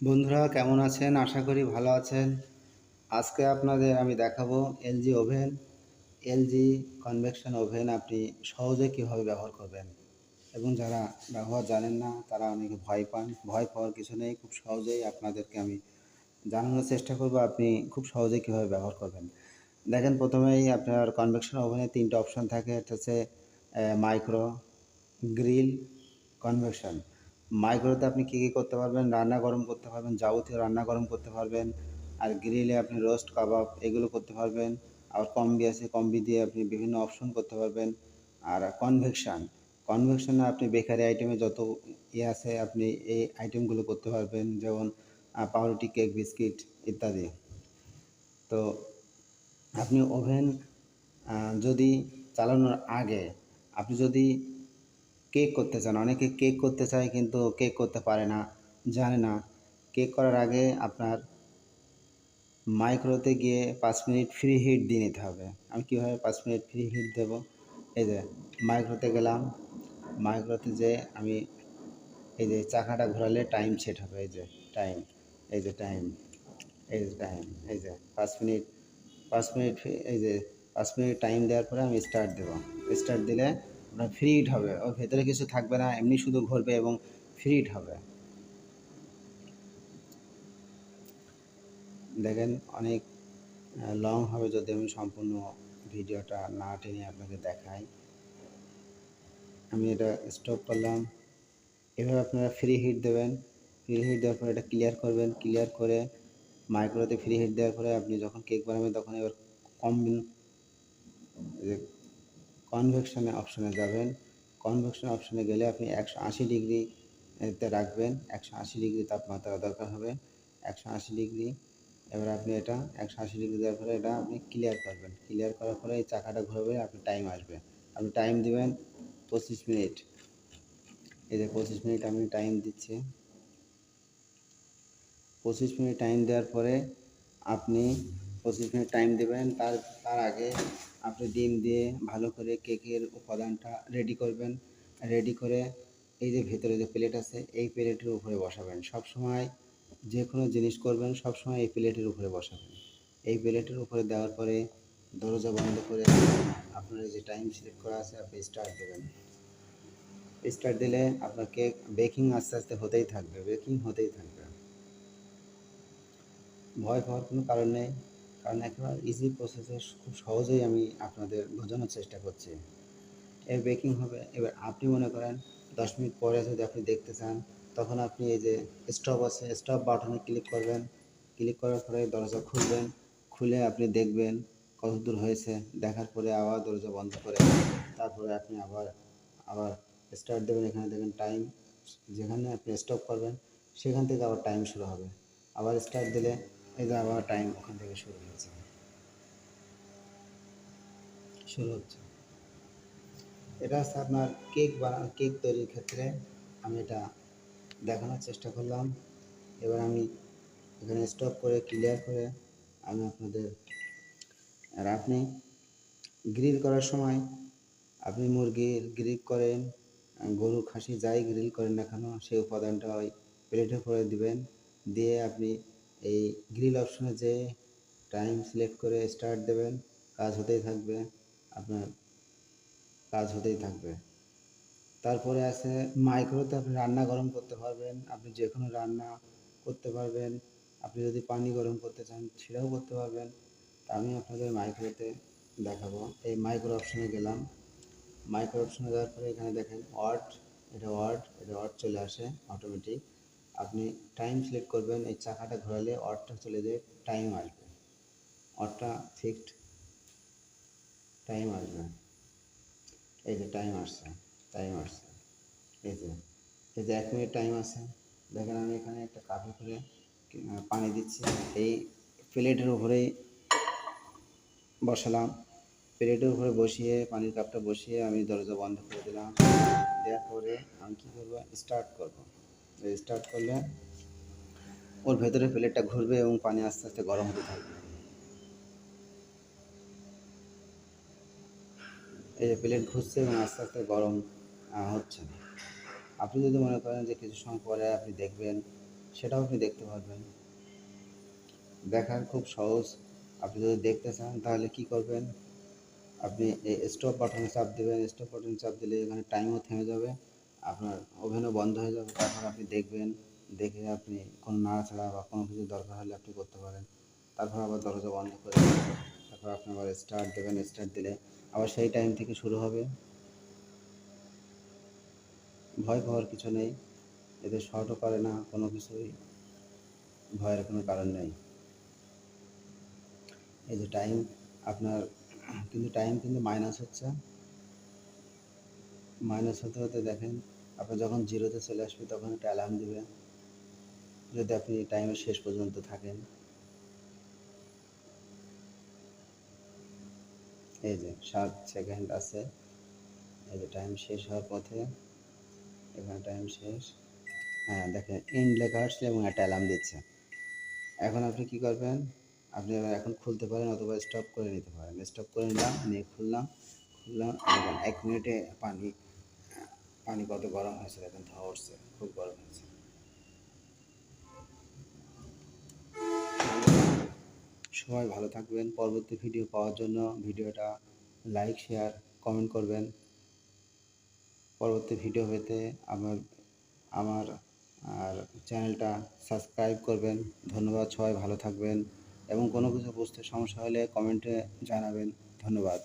বন্ধুরা কেমন আছেন? আশা করি ভালো আছেন। আজকে আপনাদের আমি দেখাবো LG oven. LG convection oven আপনি সহজে কীভাবে ব্যবহার করবেন এবং যারা ব্যবহার জানেন না তারা অনেকে ভয় পান। ভয় পাওয়ার কিছু নেই, খুব সহজেই আপনাদেরকে আমি জানানোর চেষ্টা করব আপনি খুব সহজেই কীভাবে ব্যবহার করবেন। দেখেন, প্রথমেই আপনার কনভেকশন ওভেনে ৩ টে অপশন থাকে। একটা হচ্ছে মাইক্রো, গ্রিল, কনভেকশন। মাইক্রোতে আপনি কী করতে পারবেন? রান্না গরম করতে পারবেন, যাবতীয় রান্না গরম করতে পারবেন। আর গ্রিলে আপনি রোস্ট, কাবাব এগুলো করতে পারবেন। আবার কম্বি আছে, কম্বি দিয়ে আপনি বিভিন্ন অপশন করতে পারবেন। আর কনভেকশনে আপনি বেকারি আইটেমে যত আছে আপনি এই আইটেমগুলো করতে পারবেন, যেমন পাউরুটি, কেক, বিস্কিট ইত্যাদি। তো আপনি ওভেন যদি চালানোর আগে আপনি যদি কেক করতে চান, অনেকে কেক করতে চায় কিন্তু কেক করতে পারে না, জানে না। কেক করার আগে আপনার মাইক্রোতে গিয়ে 5 মিনিট ফ্রি হিট দিয়ে নিতে হবে। আমি কীভাবে 5 মিনিট ফ্রি হিট দেবো? এই যে মাইক্রোতে গেলাম, মাইক্রোতে যেয়ে আমি এই যে চাকাটা ঘোরালে টাইম সেট হবে। এই যে টাইম, এই যে টাইম, এই যে টাইম, এই যে 5 মিনিট, 5 মিনিট, এই যে 5 মিনিট টাইম দেওয়ার পরে আমি স্টার্ট দেবো। স্টার্ট দিলে আপনার ফ্রি হিট হবে, ওর ভেতরে কিছু থাকবে না, এমনি শুধু ঘুরবে এবং ফ্রি হিট হবে। দেখেন, অনেক লং হবে যদি আমি সম্পূর্ণ ভিডিওটা না টেনে আপনাকে দেখাই। আমি এটা স্টপ করলাম। এভাবে আপনারা ফ্রি হিট দেবেন। ফ্রি হিট দেওয়ার পরে এটা ক্লিয়ার করবেন। ক্লিয়ার করে মাইক্রোতে ফ্রি হিট দেওয়ার পরে আপনি যখন কেক বানাবেন তখন এবার কনভেকশনে অপশনে যাবেন। কনভেকশন অপশনে গেলে আপনি 180 ডিগ্রিতে রাখবেন। 180 ডিগ্রি তাপমাত্রা দরকার হবে, 180 ডিগ্রি। এবার আপনি এটা 180 ডিগ্রি দেওয়ার পরে এটা আপনি ক্লিয়ার করবেন। ক্লিয়ার করার পরে এই চাকাটা ঘুরবে, আপনার টাইম আসবে। আপনি টাইম দিবেন 25 মিনিট। এই যে 25 মিনিট আমি টাইম দিচ্ছি। 25 মিনিট টাইম দেওয়ার পরে আপনি 25 মিনিট টাইম দেবেন। তার আগে আপনি ডিম দিয়ে ভালো করে কেকের উপাদানটা রেডি করবেন। রেডি করে এই যে ভেতরে যে প্লেট আছে এই প্লেটের উপরে বসাবেন। সবসময় যে কোনো জিনিস করবেন সবসময় এই প্লেটের উপরে বসাবেন। এই প্লেটের উপরে দেওয়ার পরে দরজা বন্ধ করে আপনার যে টাইম সিলেক্ট করা আছে আপনি স্টার্ট দেবেন। স্টার্ট দিলে আপনার কেক বেকিং আস্তে আস্তে হতেই থাকবে, বেকিং হতেই থাকবে। ভয় পাওয়ার কোনো কারণ নেই, কারণ একেবারে ইজি প্রসেসে খুব সহজেই আমি আপনাদের বোঝানোর চেষ্টা করছি। এর বেকিং হবে। এবার আপনি মনে করেন 10 মিনিট পরে যদি আপনি দেখতে চান তখন আপনি এই যে স্টপ আছে, স্টপ বাটনে ক্লিক করবেন। ক্লিক করার পরে দরজা খুলবেন। খুলে আপনি দেখবেন কতদূর হয়েছে। দেখার পরে আবার দরজা বন্ধ করে তারপরে আপনি আবার আবার স্টার্ট দেবেন। এখানে দেখবেন টাইম, যেখানে আপনি স্টপ করবেন সেখান থেকে আবার টাইম শুরু হবে। আবার স্টার্ট দিলে এই যে আবার টাইম ওখান থেকে শুরু হচ্ছে। এটা হচ্ছে আপনার কেক তৈরির ক্ষেত্রে আমি এটা দেখানোর চেষ্টা করলাম। এবার আমি এখানে স্টপ করে ক্লিয়ার করে আমি আপনাদের, আর আপনি গ্রিল করার সময় আপনি মুরগির গ্রিল করেন, গরু, খাসি যাই গ্রিল করেন না কেন সেই উপাদানটা ওই প্লেটের উপরে দিবেন। দিয়ে আপনি এই গ্রিল অপশনে যেয়ে টাইম সিলেক্ট করে স্টার্ট দেবেন। কাজ হতেই থাকবে, আপনার কাজ হতেই থাকবে। তারপরে আছে মাইক্রোতে আপনি রান্না গরম করতে পারবেন। আপনি যে কোনো রান্না করতে পারবেন। আপনি যদি পানি গরম করতে চান সেটাও করতে পারবেন। তা আমি আপনাদের মাইক্রোতে দেখাবো। এই মাইক্রো অপশনে গেলাম। মাইক্রো অপশনে যাওয়ার পরে এখানে দেখেন এটা ওয়াট চলে আসে অটোমেটিক। আপনি টাইম সিলেক্ট করবেন, এই চাকাটা ঘোরালে ওয়াটটা চলে যায়, টাইম আসবে। ওয়াটটা ফিক্সড টাইম আসবে। এই যে টাইম আসছে, টাইম আসছে। এই যে 1 মিনিট টাইম আছে। দেখেন আমি এখানে একটা কাপে করে পানি দিচ্ছি। এই প্লেটের উপরেই বসালাম। প্লেটের উপরে বসিয়ে পানির কাপটা বসিয়ে আমি দরজা বন্ধ করে দিলাম। দেওয়ার পরে আমি কী করবো? স্টার্ট করবো। স্টার্ট করলে ওর ভেতরে প্লেটটা ঘুরবে এবং পানি আস্তে আস্তে গরম হতে থাকবে। এই যে প্লেট ঘুরছে এবং আস্তে আস্তে গরম হচ্ছে। আপনি যদি মনে করেন যে কিছু সময় পরে আপনি দেখবেন সেটাও আপনি দেখতে পারবেন। দেখার খুব সহজ। আপনি যদি দেখতে চান তাহলে কি করবেন, আপনি এই স্টপ বাটনে চাপ দেবেন। স্টপ বাটনে চাপ দিলে এখানে টাইমও থেমে যাবে, আপনার ওভেনও বন্ধ হয়ে যাবে। তারপর আপনি দেখবেন, দেখে আপনি কোনো নাড়াচাড়া বা কোনো কিছু দরকার হলে আপনি করতে পারেন। তারপর আবার দরজা বন্ধ করে দেবেন। তারপর আপনি আবার স্টার্ট দেবেন। স্টার্ট দিলে আবার সেই টাইম থেকে শুরু হবে। ভয় পাওয়ার কিছু নেই, এতে শর্টও করে না, কোনো কিছুই ভয়ের কোনো কারণ নেই। এই যে টাইম আপনার কিন্তু টাইম কিন্তু মাইনাস হচ্ছে, মাইনাস হতে হতে দেখেন আপনার যখন জিরোতে চলে আসবে তখন একটা অ্যালার্ম দিবে, যদি আপনি টাইমের শেষ পর্যন্ত থাকেন। এই যে 7 সেকেন্ড আছে, এই যে টাইম শেষ হওয়ার পথে, এখানে টাইম শেষ। হ্যাঁ দেখেন এন্ড লেখা আসছে এবং একটা অ্যালার্ম দিচ্ছে। এখন আপনি কি করবেন, আপনি এবার এখন খুলতে পারেন অথবা স্টপ করে নিতে পারেন। স্টপ করে নিলাম, নিয়ে খুললাম। দেখেন 1 মিনিটে পানি পানি কত গরম হয়েছে, দেখেন ধোঁয়া উঠছে, খুব গরম হয়েছে। সবাই ভালো থাকবেন। পরবর্তী ভিডিও পাওয়ার জন্য ভিডিওটা লাইক, শেয়ার, কমেন্ট করবেন। পরবর্তী ভিডিও পেতে আমার আমার আর চ্যানেলটা সাবস্ক্রাইব করবেন। ধন্যবাদ, সবাই ভালো থাকবেন এবং কোনো কিছু বুঝতে সমস্যা হলে কমেন্টে জানাবেন। ধন্যবাদ।